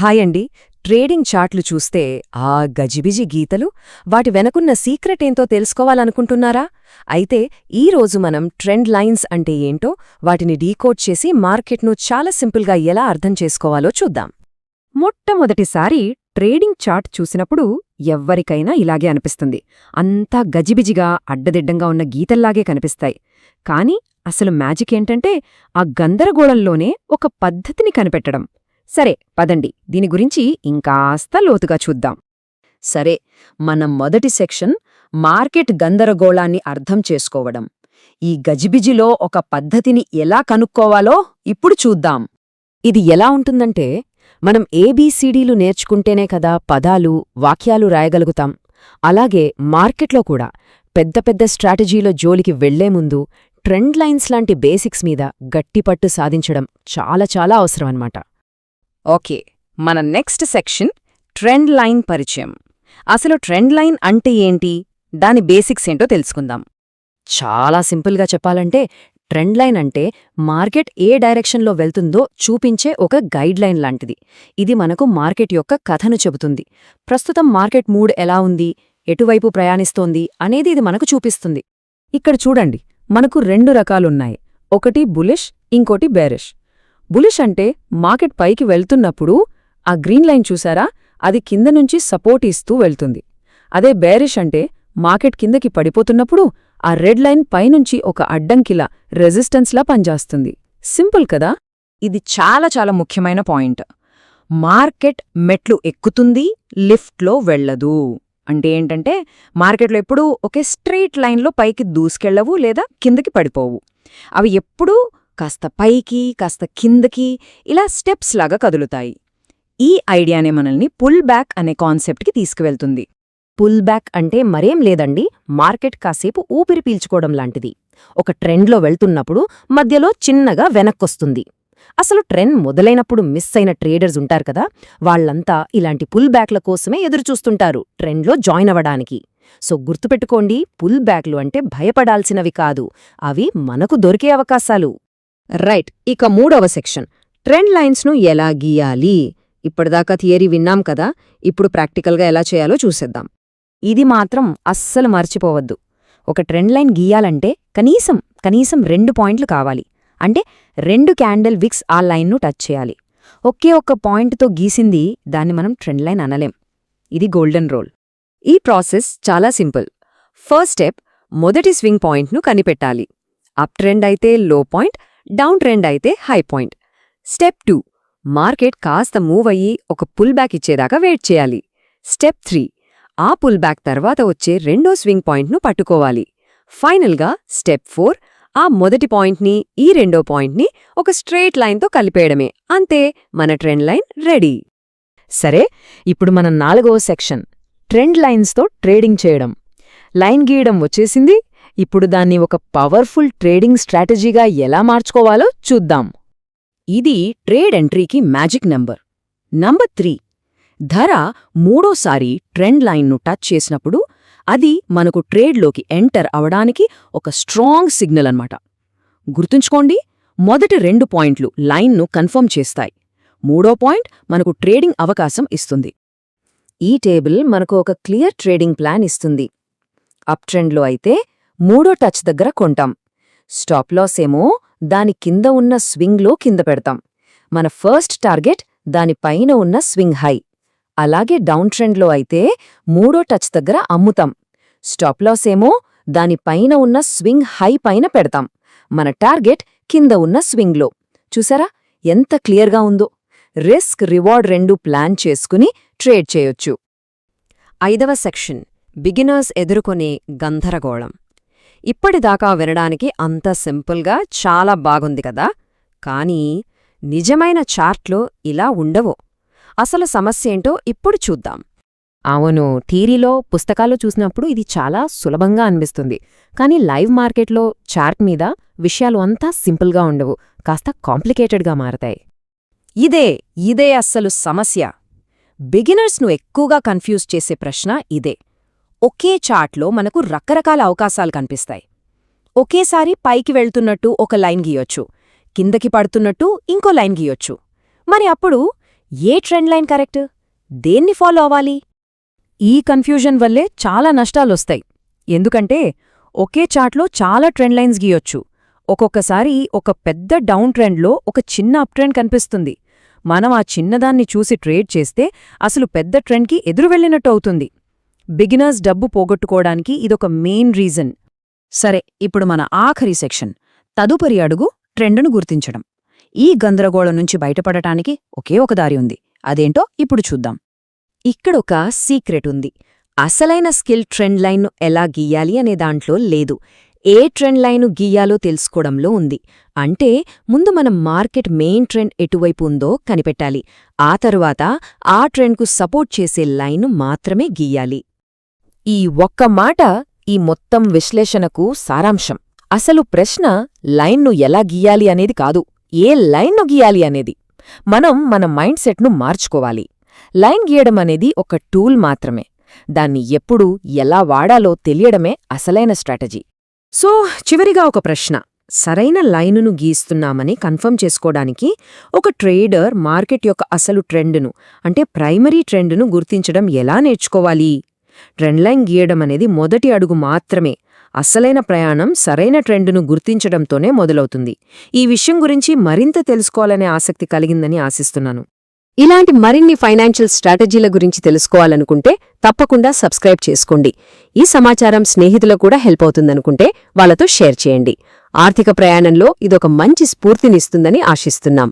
Hi అండి. Trading చార్ట్లు చూస్తే ఆ గజిబిజి గీతలు, వాటి వెనకున్న సీక్రెట్ ఏంతో తెలుసుకోవాలనుకుంటున్నారా? అయితే ఈరోజు మనం ట్రెండ్ లైన్స్ అంటే ఏంటో, వాటిని డీకోడ్ చేసి మార్కెట్ను చాలా సింపుల్గా ఎలా అర్థం చేసుకోవాలో చూద్దాం. మొట్టమొదటిసారి ట్రేడింగ్ చార్ట్ చూసినప్పుడు ఎవ్వరికైనా ఇలాగే అనిపిస్తుంది. అంతా గజిబిజిగా అడ్డదిడ్డంగా ఉన్న గీతల్లాగే కనిపిస్తాయి. కాని అసలు మ్యాజిక్ ఏంటంటే ఆ గందరగోళంలోనే ఒక పద్ధతిని కనిపెట్టడం. సరే పదండి, దీని గురించి ఇంకాస్త లోతుగా చూద్దాం. సరే, మన మొదటి సెక్షన్ మార్కెట్ గందరగోళాన్ని అర్థం చేసుకోవడం. ఈ గజిబిజిలో ఒక పద్ధతిని ఎలా కనుక్కోవాలో ఇప్పుడు చూద్దాం. ఇది ఎలా ఉంటుందంటే, మనం ఏబీసీడీలు నేర్చుకుంటేనే కదా పదాలు, వాక్యాలు రాయగలుగుతాం. అలాగే మార్కెట్లో కూడా పెద్ద పెద్ద స్ట్రాటజీల జోలికి వెళ్లే ముందు ట్రెండ్ లైన్స్ లాంటి బేసిక్స్ మీద గట్టిపట్టు సాధించడం చాలా చాలా అవసరమన్నమాట. ఓకే, మన నెక్స్ట్ సెక్షన్ ట్రెండ్ లైన్ పరిచయం. అసలు ట్రెండ్ లైన్ అంటే ఏంటి, దాని బేసిక్స్ ఏంటో తెలుసుకుందాం. చాలా సింపుల్గా చెప్పాలంటే ట్రెండ్ లైన్ అంటే మార్కెట్ ఏ డైరెక్షన్లో వెళ్తుందో చూపించే ఒక గైడ్ లైన్ లాంటిది. ఇది మనకు మార్కెట్ యొక్క కథను చెబుతుంది. ప్రస్తుతం మార్కెట్ మూడ్ ఎలా ఉంది, ఎటువైపు ప్రయాణిస్తోంది అనేది ఇది మనకు చూపిస్తుంది. ఇక్కడ చూడండి, మనకు రెండు రకాలున్నాయి. ఒకటి బులిష్, ఇంకోటి బేరిష్. బులిష్ అంటే మార్కెట్ పైకి వెళ్తున్నప్పుడు ఆ గ్రీన్ లైన్ చూసారా, అది కింద నుంచి సపోర్ట్ ఇస్తూ వెళ్తుంది. అదే బేరిష్ అంటే మార్కెట్ కిందకి పడిపోతున్నప్పుడు ఆ రెడ్ లైన్ పైనుంచి ఒక అడ్డంకిలా, రెసిస్టెన్స్లా పనిచేస్తుంది. సింపుల్ కదా? ఇది చాలా చాలా ముఖ్యమైన పాయింట్. మార్కెట్ మెట్లు ఎక్కుతుంది, లిఫ్ట్లో వెళ్లదు. అంటే ఏంటంటే మార్కెట్లో ఎప్పుడూ ఒకే స్ట్రెయిట్ లైన్లో పైకి దూసుకెళ్లవు లేదా కిందకి పడిపోవు. అవి ఎప్పుడూ కాస్త పైకి కాస్త కిందకి ఇలా స్టెప్స్ లాగా కదులుతాయి. ఈ ఐడియానే మనల్ని పుల్ బ్యాక్ అనే కాన్సెప్ట్కి తీసుకువెళ్తుంది. పుల్ బ్యాక్ అంటే మరేం లేదండి, మార్కెట్ కాసేపు ఊపిరి పీల్చుకోవడం లాంటిది. ఒక ట్రెండ్లో వెళ్తున్నప్పుడు మధ్యలో చిన్నగా వెనక్కొస్తుంది. అసలు ట్రెండ్ మొదలైనప్పుడు మిస్ అయిన ట్రేడర్స్ ఉంటారు కదా, వాళ్లంతా ఇలాంటి పుల్ బ్యాక్ల కోసమే ఎదురుచూస్తుంటారు ట్రెండ్లో జాయిన్ అవ్వడానికి. సో గుర్తుపెట్టుకోండి, పుల్ బ్యాక్లు అంటే భయపడాల్సినవి కాదు, అవి మనకు దొరికే అవకాశాలు. రైట్, ఇక మూడవ సెక్షన్ ట్రెండ్ లైన్స్ను ఎలా గీయాలి. ఇప్పటిదాకా థియరీ విన్నాం కదా, ఇప్పుడు ప్రాక్టికల్గా ఎలా చేయాలో చూసేద్దాం. ఇది మాత్రం అస్సలు మర్చిపోవద్దు. ఒక ట్రెండ్ లైన్ గీయాలంటే కనీసం 2 పాయింట్లు కావాలి. అంటే 2 క్యాండిల్ విక్స్ ఆ లైన్ను టచ్ చేయాలి. ఒకే ఒక్క పాయింట్తో గీసింది దాన్ని మనం ట్రెండ్ లైన్ అనలేం. ఇది గోల్డెన్ రూల్. ఈ ప్రాసెస్ చాలా సింపుల్. ఫస్ట్ స్టెప్, మొదటి స్వింగ్ పాయింట్ను కనిపెట్టాలి. అప్ ట్రెండ్ అయితే లో పాయింట్, డౌన్ ట్రెండ్ అయితే హై పాయింట్. స్టెప్ 2, మార్కెట్ కాస్త మూవ్ అయ్యి ఒక పుల్ బ్యాక్ ఇచ్చేదాకా వెయిట్ చేయాలి. స్టెప్ 3, ఆ పుల్ బ్యాక్ తర్వాత వచ్చే రెండో స్వింగ్ పాయింట్ను పట్టుకోవాలి. ఫైనల్గా స్టెప్ 4, ఆ మొదటి పాయింట్ని ఈ రెండో పాయింట్ని ఒక స్ట్రెయిట్ లైన్తో కలిపేయడమే. అంతే, మన ట్రెండ్ లైన్ రెడీ. సరే, ఇప్పుడు మన 4వ సెక్షన్ ట్రెండ్ లైన్స్తో ట్రేడింగ్ చేయడం. లైన్ గీయడం వచ్చేసింది. ఇప్పుడు దాన్ని ఒక పవర్ఫుల్ ట్రేడింగ్ స్ట్రాటజీగా ఎలా మార్చుకోవాలో చూద్దాం. ఇది ట్రేడ్ ఎంట్రీకి మ్యాజిక్ నంబర్. నంబర్ 3, ధర మూడోసారి ట్రెండ్ లైన్ను టచ్ చేసినప్పుడు అది మనకు ట్రేడ్లోకి ఎంటర్ అవడానికి ఒక స్ట్రాంగ్ సిగ్నల్ అన్నమాట. గుర్తుంచుకోండి, మొదటి 2 పాయింట్లు లైన్ను కన్ఫర్మ్ చేస్తాయి. మూడో పాయింట్ మనకు ట్రేడింగ్ అవకాశం ఇస్తుంది. ఈ టేబుల్ మనకు ఒక క్లియర్ ట్రేడింగ్ ప్లాన్ ఇస్తుంది. అప్ ట్రెండ్లో అయితే మూడో టచ్ దగ్గర కొంటాం. స్టాప్ లాస్ ఏమో దాని కింద ఉన్న స్వింగ్లో కింద పెడతాం. మన ఫస్ట్ టార్గెట్ దాని పైన ఉన్న స్వింగ్ హై. అలాగే డౌన్ ట్రెండ్లో అయితే మూడో టచ్ దగ్గర అమ్ముతాం. స్టాప్ లాస్ ఏమో దాని పైన ఉన్న స్వింగ్ హై పైన పెడతాం. మన టార్గెట్ కింద ఉన్న స్వింగ్లో. చూసారా ఎంత క్లియర్గా ఉందో? రిస్క్ రివార్డ్ రెండూ ప్లాన్ చేసుకుని ట్రేడ్ చేయొచ్చు. 5వ సెక్షన్ బిగినర్స్ ఎదుర్కొనే గందరగోళం. ఇప్పటిదాకా వినడానికి అంత సింపుల్గా చాలా బాగుంది కదా, కానీ నిజమైన చార్ట్లో ఇలా ఉండవు. అసలు సమస్య ఏంటో ఇప్పుడు చూద్దాం. అవును, థియరీలో పుస్తకాల్లో చూసినప్పుడు ఇది చాలా సులభంగా అనిపిస్తుంది. కానీ లైవ్ మార్కెట్లో చార్ట్ మీద విషయాలు అంతా సింపుల్గా ఉండవు, కాస్త కాంప్లికేటెడ్గా మారతాయి. ఇదే అస్సలు సమస్య. బిగినర్స్ను ఎక్కువగా కన్ఫ్యూజ్ చేసే ప్రశ్న ఇదే. ఒకే చార్ట్లో మనకు రకరకాల అవకాశాలు కనిపిస్తాయి. ఒకేసారి పైకి వెళ్తున్నట్టు ఒక లైన్ గీయొచ్చు, కిందకి పడుతున్నట్టు ఇంకో లైన్ గీయొచ్చు. మరి అప్పుడు ఏ ట్రెండ్ లైన్ కరెక్ట్? దేన్ని ఫాలో అవ్వాలి? ఈ కన్ఫ్యూజన్ వల్లే చాలా నష్టాలొస్తాయి. ఎందుకంటే ఒకే చార్ట్లో చాలా ట్రెండ్ లైన్స్ గీయొచ్చు. ఒక్కొక్కసారి ఒక పెద్ద డౌన్ ట్రెండ్లో ఒక చిన్న అప్ ట్రెండ్ కనిపిస్తుంది. మనం ఆ చిన్నదాన్ని చూసి ట్రేడ్ చేస్తే అసలు పెద్ద ట్రెండ్కి ఎదురు వెళ్ళినట్టు అవుతుంది. బిగినర్స్ డబ్బు పోగొట్టుకోవడానికి ఇదొక మెయిన్ రీజన్. సరే, ఇప్పుడు మన ఆఖరి సెక్షన్, తదుపరి అడుగు ట్రెండ్ను గుర్తించడం. ఈ గందరగోళం నుంచి బయటపడటానికి ఒకే ఒక దారి ఉంది. అదేంటో ఇప్పుడు చూద్దాం. ఇక్కడొక సీక్రెట్ ఉంది. అసలైన స్కిల్ ట్రెండ్ లైన్ను ఎలా గీయాలి అనే దాంట్లో లేదు, ఏ ట్రెండ్ లైను గీయాలో తెలుసుకోవడంలో ఉంది. అంటే ముందు మనం మార్కెట్ మెయిన్ ట్రెండ్ ఎటువైపు ఉందో కనిపెట్టాలి. ఆ తరువాత ఆ ట్రెండ్కు సపోర్ట్ చేసే లైను మాత్రమే గీయాలి. ఈ ఒక్క మాట ఈ మొత్తం విశ్లేషణకు సారాంశం. అసలు ప్రశ్న లైన్ను ఎలా గీయాలి అనేది కాదు, ఏ లైన్ను గీయాలి అనేది. మనం మన మైండ్ సెట్ను మార్చుకోవాలి. లైన్ గీయడం అనేది ఒక టూల్ మాత్రమే. దాన్ని ఎప్పుడు ఎలా వాడాలో తెలియడమే అసలైన స్ట్రాటజీ. సో చివరిగా ఒక ప్రశ్న, సరైన లైనును గీస్తున్నామని కన్ఫర్మ్ చేసుకోవడానికి ఒక ట్రేడర్ మార్కెట్ యొక్క అసలు ట్రెండ్ను, అంటే ప్రైమరీ ట్రెండ్ను గుర్తించడం ఎలా నేర్చుకోవాలి? ట్రెండ్ లైన్ గీయడం అనేది మొదటి అడుగు మాత్రమే. అసలైన ప్రయాణం సరైన ట్రెండ్ను గుర్తించడంతోనే మొదలవుతుంది. ఈ విషయం గురించి మరింత తెలుసుకోవాలనే ఆసక్తి కలిగిందని ఆశిస్తున్నాను. ఇలాంటి మరిన్ని ఫైనాన్షియల్ స్ట్రాటజీల గురించి తెలుసుకోవాలనుకుంటే తప్పకుండా సబ్స్క్రైబ్ చేసుకోండి. ఈ సమాచారం స్నేహితులకు కూడా హెల్ప్ అవుతుందనుకుంటే వాళ్లతో షేర్ చేయండి. ఆర్థిక ప్రయాణంలో ఇదొక మంచి స్ఫూర్తినిస్తుందని ఆశిస్తున్నాం.